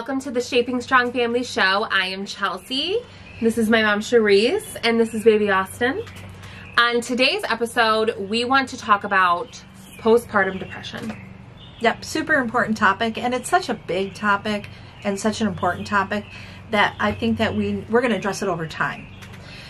welcome to the Shaping Strong Family Show. I am Chelsea. This is my mom, Cherise, and this is baby Austin. On today's episode, we want to talk about postpartum depression. Yep, super important topic, and it's such a big topic and such an important topic that I think that we're going to address it over time.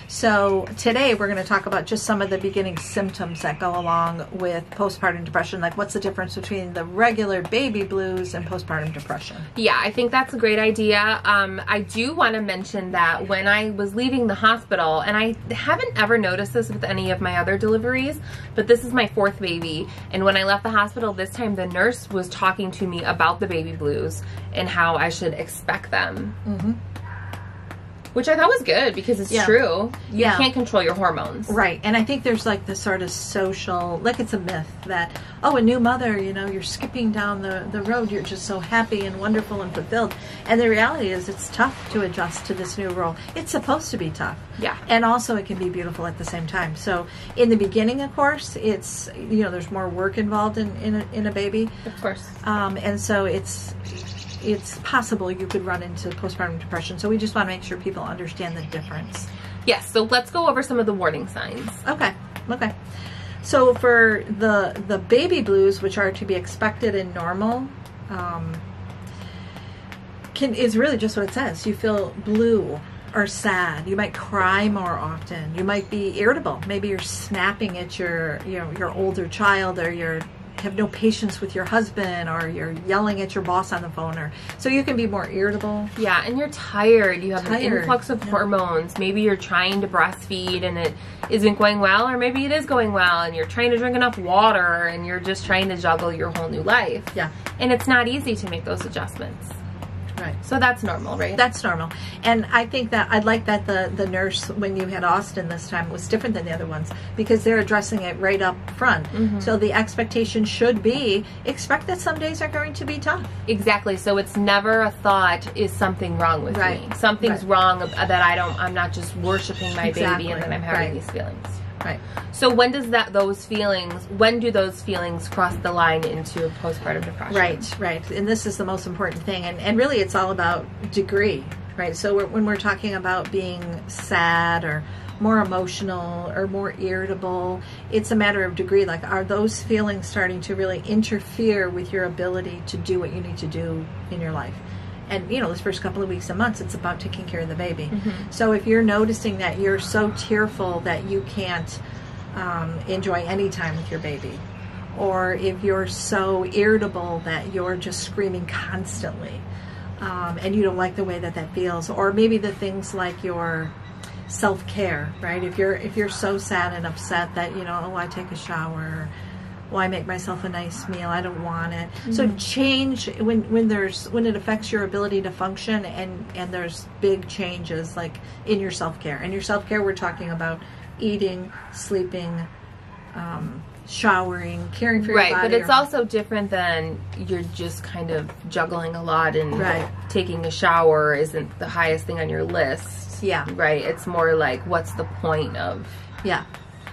So today we're going to talk about just some of the beginning symptoms that go along with postpartum depression, like what's the difference between the regular baby blues and postpartum depression. Yeah, I think that's a great idea. I do want to mention that when I was leaving the hospital, and I haven't ever noticed this with any of my other deliveries, but this is my fourth baby, and when I left the hospital this time, the nurse was talking to me about the baby blues and how I should expect them. Mm-hmm. Which I thought was good because it's true. You can't control your hormones. Right. And I think there's like this sort of social, like it's a myth that, oh, a new mother, you know, you're skipping down the road. You're just so happy and wonderful and fulfilled. And the reality is it's tough to adjust to this new role. It's supposed to be tough. Yeah. And also it can be beautiful at the same time. So in the beginning, of course, it's, you know, there's more work involved in a baby. Of course. And so it's possible you could run into postpartum depression. So we just want to make sure people understand the difference. Yes, so let's go over some of the warning signs. Okay. So for the baby blues, which are to be expected and normal, is really just what it says. You feel blue or sad. You might cry more often. You might be irritable. Maybe you're snapping at your older child, or you have no patience with your husband, or you're yelling at your boss on the phone, or so you can be more irritable. Yeah, and you're tired. You have an influx of hormones. Maybe you're trying to breastfeed and it isn't going well, or maybe it is going well and you're trying to drink enough water and you're just trying to juggle your whole new life. Yeah. And it's not easy to make those adjustments. Right. So that's normal, right? That's normal. And I think that I'd like that the nurse, when you had Austin this time, was different than the other ones, because they're addressing it right up front. Mm-hmm. So the expectation should be, expect that some days are going to be tough. Exactly. So it's never a thought, is something wrong with me? Something's wrong that I'm not just worshiping my baby and then I'm having these feelings. Right. So when do those feelings cross the line into postpartum depression? Right. And this is the most important thing. And really it's all about degree, right? So when we're talking about being sad or more emotional or more irritable, it's a matter of degree. Like, are those feelings starting to really interfere with your ability to do what you need to do in your life? And, you know, those first couple of weeks and months, it's about taking care of the baby. Mm-hmm. So if you're noticing that you're so tearful that you can't enjoy any time with your baby, or if you're so irritable that you're just screaming constantly, and you don't like the way that feels, or maybe the things like your self-care, right? If you're so sad and upset that, you know, oh, I take a shower, well, I make myself a nice meal, I don't want it. Mm-hmm. So change when it affects your ability to function, and there's big changes like in your self-care. And your self-care, we're talking about eating, sleeping, showering, caring for your body. Right, but it's also different than you're just kind of juggling a lot, and taking a shower isn't the highest thing on your list. Yeah. Right, it's more like, what's the point of... Yeah.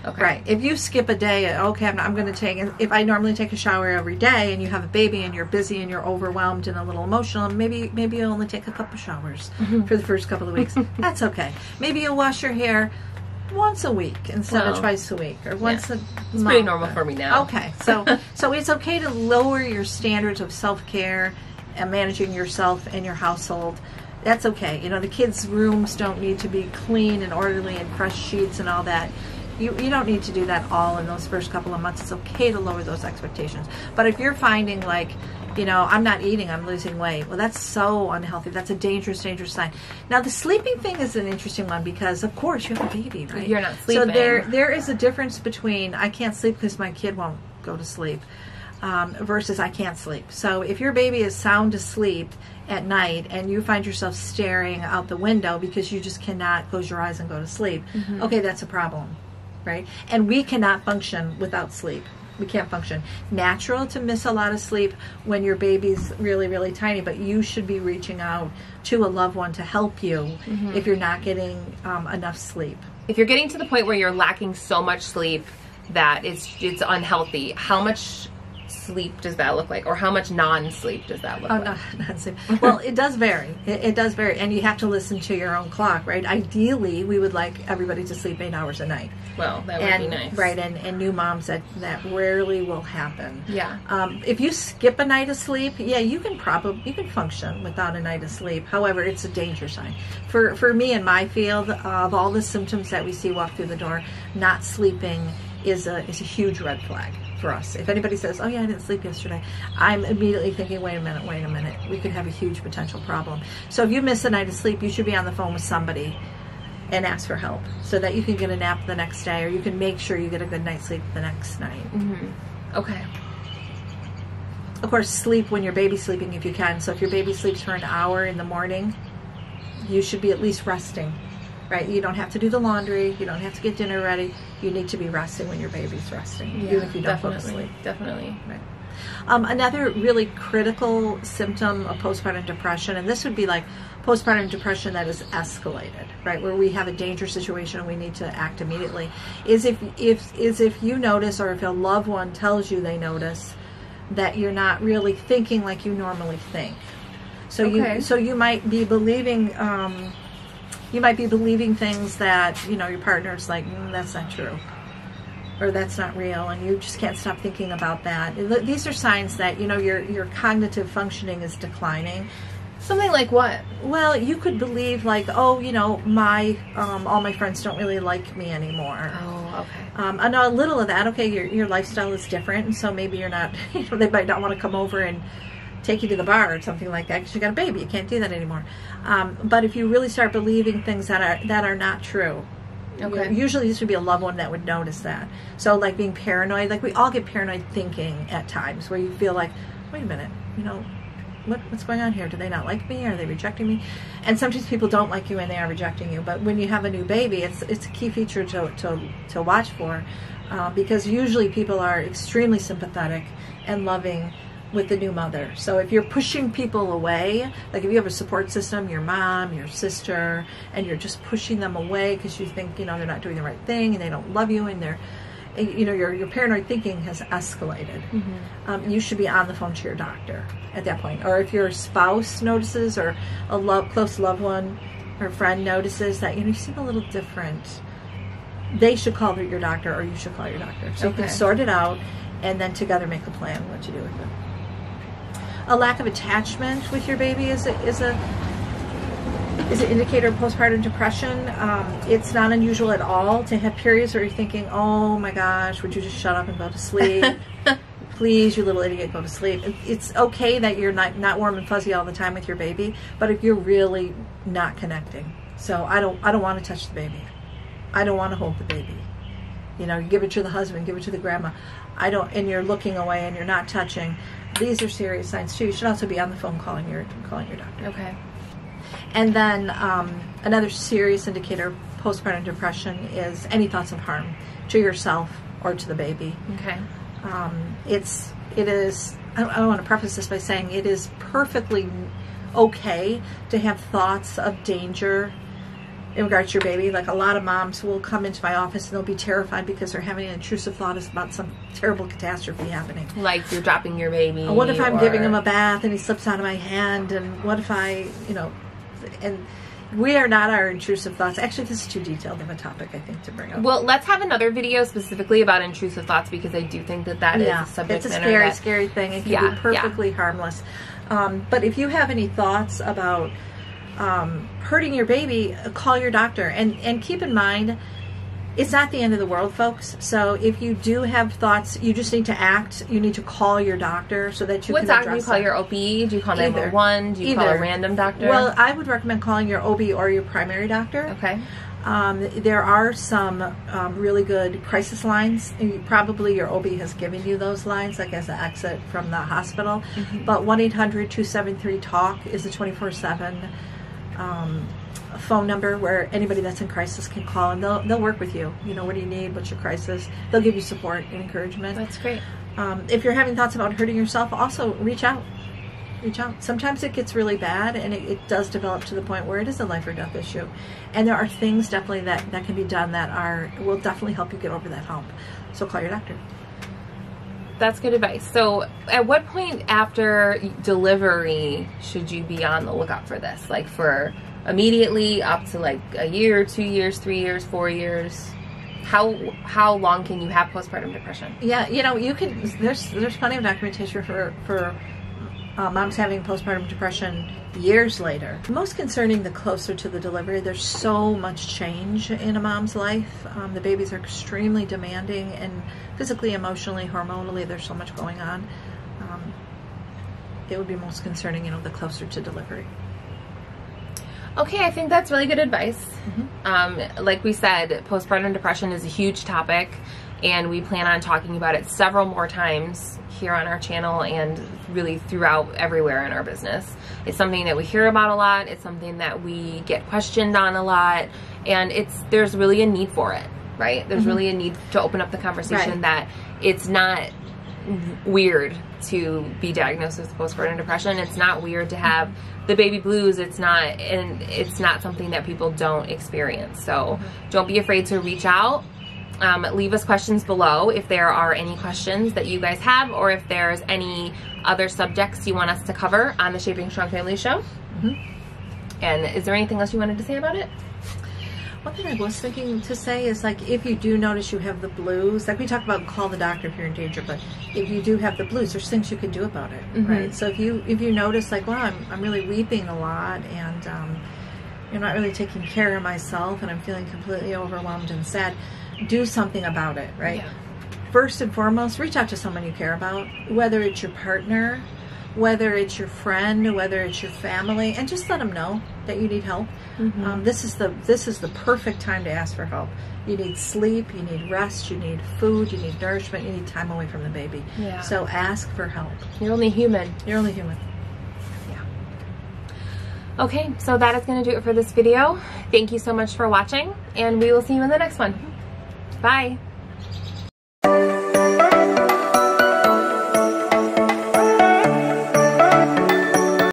Okay. Right. If you skip a day, okay, I'm going to take, if I normally take a shower every day and you have a baby and you're busy and you're overwhelmed and a little emotional, maybe you'll only take a couple showers for the first couple of weeks. That's okay. Maybe you'll wash your hair once a week instead of twice a week, or once a month. It's pretty normal for me now. Okay. So it's okay to lower your standards of self-care and managing yourself and your household. That's okay. You know, the kids' rooms don't need to be clean and orderly and fresh sheets and all that. You don't need to do that all in those first couple of months. It's okay to lower those expectations. But if you're finding, like, you know, I'm not eating, I'm losing weight, well, that's so unhealthy. That's a dangerous sign. Now, the sleeping thing is an interesting one because, of course, you have a baby, right? You're not sleeping. So there is a difference between I can't sleep because my kid won't go to sleep versus I can't sleep. So if your baby is sound asleep at night and you find yourself staring out the window because you just cannot close your eyes and go to sleep, okay, that's a problem. Right? And we cannot function without sleep. We can't function. Natural to miss a lot of sleep when your baby's really, really tiny, but you should be reaching out to a loved one to help you if you're not getting enough sleep. If you're getting to the point where you're lacking so much sleep that it's unhealthy, how much sleep does that look like? Or how much non-sleep does that look like? Not sleep. Well, it does vary. It does vary. And you have to listen to your own clock, right? Ideally, we would like everybody to sleep 8 hours a night. Well, that would be nice. Right, and new moms, that rarely will happen. Yeah. If you skip a night of sleep, yeah, you can function without a night of sleep. However, it's a danger sign. For me in my field, of all the symptoms that we see walk through the door, not sleeping is a huge red flag for us. If anybody says, oh yeah, I didn't sleep yesterday, I'm immediately thinking, wait a minute, we could have a huge potential problem. So if you miss a night of sleep, you should be on the phone with somebody and ask for help so that you can get a nap the next day, or you can make sure you get a good night's sleep the next night. Okay. Of course, sleep when your baby's sleeping if you can. So if your baby sleeps for an hour in the morning, you should be at least resting, right? You don't have to do the laundry. You don't have to get dinner ready. You need to be resting when your baby's resting, even if you don't go to sleep. Definitely. Right. Another really critical symptom of postpartum depression, and this would be like postpartum depression that is escalated, right, where we have a dangerous situation and we need to act immediately, is if you notice, or if a loved one tells you they notice, that you're not really thinking like you normally think. So you might be believing things that, you know, your partner's like, that's not true, or that's not real, and you just can't stop thinking about that. These are signs that, you know, your cognitive functioning is declining. Something like what? Well, you could believe like, oh, you know, all my friends don't really like me anymore. Oh, okay. I know a little of that. Okay, your lifestyle is different, and so maybe you're not, you know, they might not want to come over and take you to the bar or something like that because you got a baby. You can't do that anymore. But if you really start believing things that are not true, okay, usually this would be a loved one that would notice that. So like being paranoid, like we all get paranoid thinking at times, where you feel like, wait a minute, you know, what's going on here? Do they not like me? Are they rejecting me? And sometimes people don't like you and they are rejecting you. But when you have a new baby, it's a key feature to watch for, because usually people are extremely sympathetic and loving with the new mother. So if you're pushing people away, like if you have a support system, your mom, your sister, and you're just pushing them away because you think, you know, they're not doing the right thing and they don't love you, and they're, you know, your paranoid thinking has escalated. You should be on the phone to your doctor at that point. Or if your spouse notices, or a close loved one or friend notices that, you know, you seem a little different, they should call your doctor, or you should call your doctor. So you can sort it out and then together make a plan what to do with it. A lack of attachment with your baby is an indicator of postpartum depression. It's not unusual at all to have periods where you're thinking, oh my gosh, would you just shut up and go to sleep? Please, you little idiot, go to sleep. It's okay that you're not warm and fuzzy all the time with your baby, but if you're really not connecting. So I don't want to touch the baby. I don't want to hold the baby. You know, you give it to the husband, give it to the grandma. And you're looking away and you're not touching. These are serious signs too. You should also be on the phone calling your doctor. Okay. And then another serious indicator of postpartum depression is any thoughts of harm to yourself or to the baby. Okay. It is. I want to preface this by saying it is perfectly okay to have thoughts of danger in regards to your baby. Like a lot of moms will come into my office and they'll be terrified because they're having an intrusive thought about some terrible catastrophe happening. Like you're dropping your baby. What if I'm giving him a bath and he slips out of my hand? And what if I, you know, and we are not our intrusive thoughts. Actually, this is too detailed of a topic, I think, to bring up. Well, let's have another video specifically about intrusive thoughts, because I do think that is a subject matter. It's a scary thing. It can be perfectly harmless. But if you have any thoughts about hurting your baby, call your doctor. And keep in mind, it's not the end of the world, folks. So if you do have thoughts, you just need to act. You need to call your doctor so that you can address What doctor do you call? Your OB? Do you call 911? Do you call a random doctor? Well, I would recommend calling your OB or your primary doctor. Okay. There are some really good crisis lines. Probably your OB has given you those lines, like as an exit from the hospital. But 1-800-273-TALK is a 24/7 phone number where anybody that's in crisis can call, and they'll work with you. You know, what do you need? What's your crisis? They'll give you support and encouragement. That's great. If you're having thoughts about hurting yourself, also reach out. Sometimes it gets really bad, and it does develop to the point where it is a life or death issue. And there are things definitely that can be done that will definitely help you get over that hump. So call your doctor. That's good advice. So at what point after delivery should you be on the lookout for this? Like for immediately up to like a year, 2 years, 3 years, 4 years? How long can you have postpartum depression? Yeah, you know, you can, there's plenty of documentation for moms having postpartum depression years later. Most concerning, the closer to the delivery, there's so much change in a mom's life. The babies are extremely demanding, and physically, emotionally, hormonally, there's so much going on. It would be most concerning, you know, the closer to delivery. Okay, I think that's really good advice. Mm-hmm. Like we said, postpartum depression is a huge topic, and we plan on talking about it several more times here on our channel and really throughout everywhere in our business. It's something that we hear about a lot. It's something that we get questioned on a lot, and there's really a need for it, right? There's really a need to open up the conversation that it's not weird to be diagnosed with postpartum depression. It's not weird to have the baby blues. It's not something that people don't experience. So don't be afraid to reach out. Leave us questions below if there are any questions that you guys have, or if there's any other subjects you want us to cover on the Shaping Strong Family show. And is there anything else you wanted to say about it? One thing I was thinking to say is, like, if you do notice you have the blues, like we talk about, call the doctor if you're in danger, but if you do have the blues, there's things you can do about it, right? So if you notice, like, well, I'm really weeping a lot, and I'm not really taking care of myself, and I'm feeling completely overwhelmed and sad, do something about it, right? Yeah. First and foremost, reach out to someone you care about, whether it's your partner, whether it's your friend, whether it's your family, and just let them know that you need help. This is the perfect time to ask for help. You need sleep, you need rest, you need food, you need nourishment, you need time away from the baby. Yeah. So ask for help. You're only human. You're only human. Yeah. Okay, so that is going to do it for this video. Thank you so much for watching, and we will see you in the next one. Bye.